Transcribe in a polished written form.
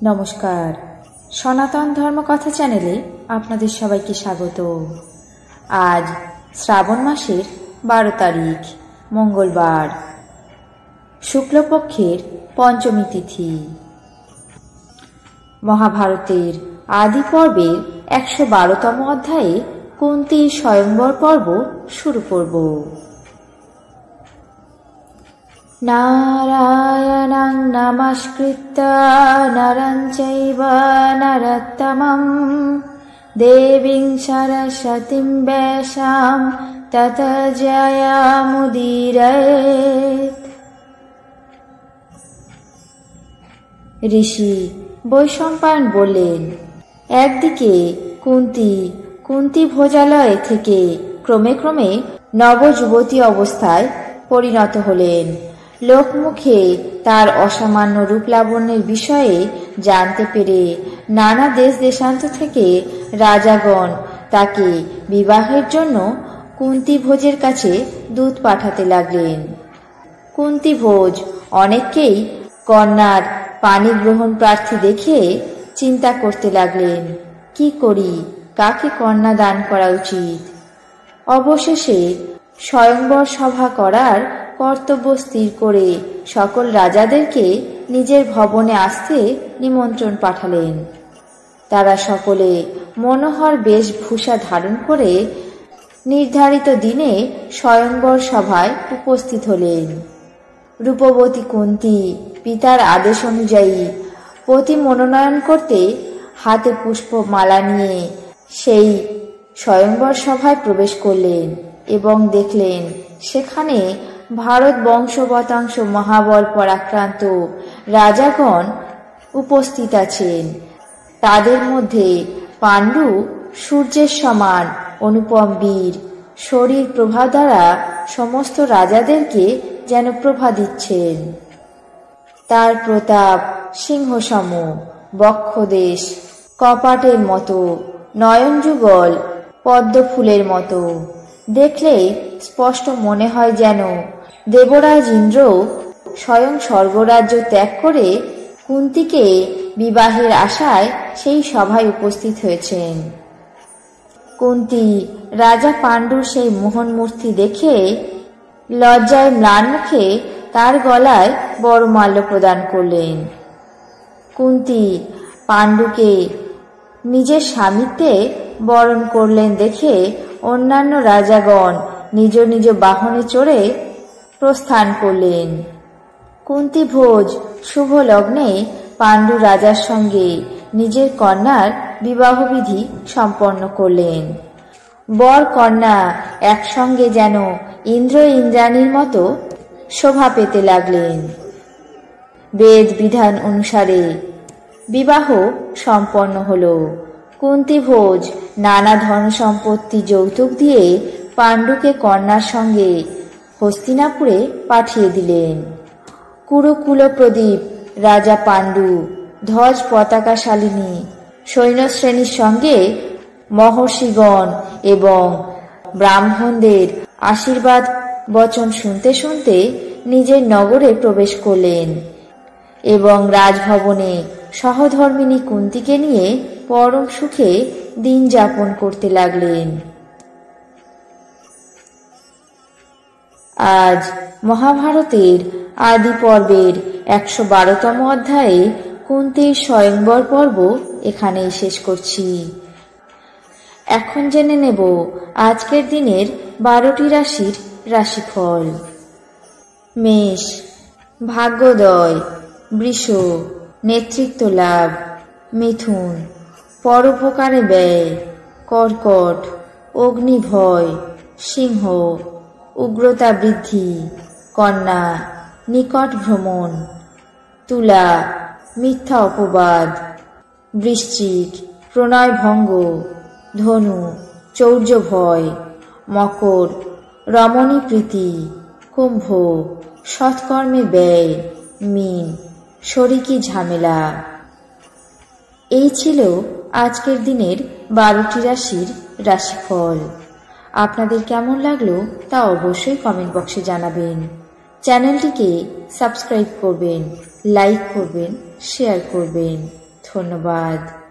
নমস্কার, সনাতন ধর্মকথা চ্যানেলে আপনাদের সবাইকে স্বাগত। আজ শ্রাবণ মাসের 12 তারিখ মঙ্গলবার, শুক্লপক্ষের পঞ্চমী তিথি। মহাভারতের আদি পর্বের 112তম অধ্যায়ে কুন্তীর স্বয়ংবর পর্ব শুরু করব। নারায়ণং নমস্কৃত্য নরং চৈব নরোত্তমং দেবীং সরস্বতীং ব্যাসাং ততো জয়মুদীরয়েৎ। ঋষি বৈশম্পায়ন বললেন, একদিকে কুন্তী ভোজালয় থেকে ক্রমে ক্রমে নবযুবতী অবস্থায় পরিণত হলেন। লোকমুখে তার অসামান্য রূপলাবণ্যের বিষয়ে জানতে পেরে নানা দেশ দেশান্তর থেকে রাজাগণ তাকে বিবাহের জন্য কুন্তী ভোজের কাছে দূত পাঠাতে লাগলেন। কুন্তী ভোজ অনেককেই কন্যার পানি গ্রহণ প্রার্থী দেখে চিন্তা করতে লাগলেন, কি করি, কাকে কন্যা দান করা উচিত। অবশেষে স্বয়ংবর সভা করার কর্তব্য স্থির করে সকল রাজাদেরকে নিজের ভবনে আসতে নিমন্ত্রণ পাঠালেন। তারা সকলে মনোহর বেশভূষা ধারণ করে নির্ধারিত দিনে স্বয়ংবর সভায় উপস্থিত হলেন। রূপবতী কুন্তী পিতার আদেশ অনুযায়ী পতি মনোনয়ন করতে হাতে পুষ্পমালা নিয়ে সেই স্বয়ংবর সভায় প্রবেশ করলেন এবং দেখলেন সেখানে ভারত বংশবতাংশ মহাবল পরাক্রান্ত রাজাগণ উপস্থিত আছেন। তাদের মধ্যে পাণ্ডু সূর্যের সমান অনুপম বীর, শরীর প্রভা দ্বারা সমস্ত রাজাদেরকে যেন প্রভা দিচ্ছেন। তার প্রতাপ সিংহসম, বক্ষদেশ কপাটের মতো, নয়ন যুগল পদ্ম ফুলের মতো। দেখলেই স্পষ্ট মনে হয় যেন দেবরাজ ইন্দ্র স্বয়ং স্বর্গরাজ্য ত্যাগ করে কুন্তীকে বিবাহের আশায় সেই সভায় উপস্থিত হয়েছেন। কুন্তী রাজা পাণ্ডুর সেই মোহন মূর্তি দেখে লজ্জায় ম্লান মুখে তার গলায় বরমাল্য প্রদান করলেন। কুন্তী পাণ্ডুকে নিজের স্বামিত্বে বরণ করলেন দেখে অন্যান্য রাজাগণ নিজ নিজ বাহনে চড়ে প্রস্থান করলেন। কুন্তী ভোজ শুভ লগ্নে পাণ্ডু রাজার সঙ্গে নিজের কন্যার বিবাহবিধি সম্পন্ন করলেন। বর কন্যা একসঙ্গে যেন ইন্দ্র ইন্দ্রাণীর মতো শোভা পেতে লাগলেন। বেদ বিধান অনুসারে বিবাহ সম্পন্ন হল। কুন্তী ভোজ নানা ধন সম্পত্তি যৌতুক দিয়ে পাণ্ডুকে কন্যার সঙ্গে হস্তিনাপুরে পাঠিয়ে দিলেন। কুরুকুল প্রদীপ রাজা পাণ্ডু ধ্বজ পতাকাশালিনী সৈন্যশ্রেণীর সঙ্গে মহর্ষিগণ এবং ব্রাহ্মণদের আশীর্বাদ বচন শুনতে শুনতে নিজের নগরে প্রবেশ করলেন এবং রাজভবনে সহধর্মিণী কুন্তীকে নিয়ে পরম সুখে দিন যাপন করতে লাগলেন। আজ মহাভারতের আদি পর্বের 112তম অধ্যায়ে কুন্তীর স্বয়ংবর পর্ব এখানেই শেষ করছি। এখন জেনে নেব আজকের দিনের 12টি রাশির রাশিফল। মেষ, ভাগ্যোদয়, বৃষ, নেতৃত্ব লাভ, মিথুন, পরোপকারে ব্যয়, কর্কট, অগ্নিভয়, সিংহ, উগ্রতা বৃদ্ধি, কন্যা, নিকট ভ্রমণ, তুলা, মিথ্যা অপবাদ, বৃশ্চিক, প্রণয় ভঙ্গ, ধনু, চৌর্য ভয়, মকর, রমণী প্রীতি, কুম্ভ, সৎকর্মে ব্যয়, মীন, শরিকি ঝামেলা। এই ছিল আজকের দিনের 12টি রাশির রাশিফল। আপনাদের কেমন লাগলো তা অবশ্যই কমেন্ট বক্সে জানাবেন। চ্যানেলটিকে সাবস্ক্রাইব করবেন, লাইক করবেন, শেয়ার করবেন। ধন্যবাদ।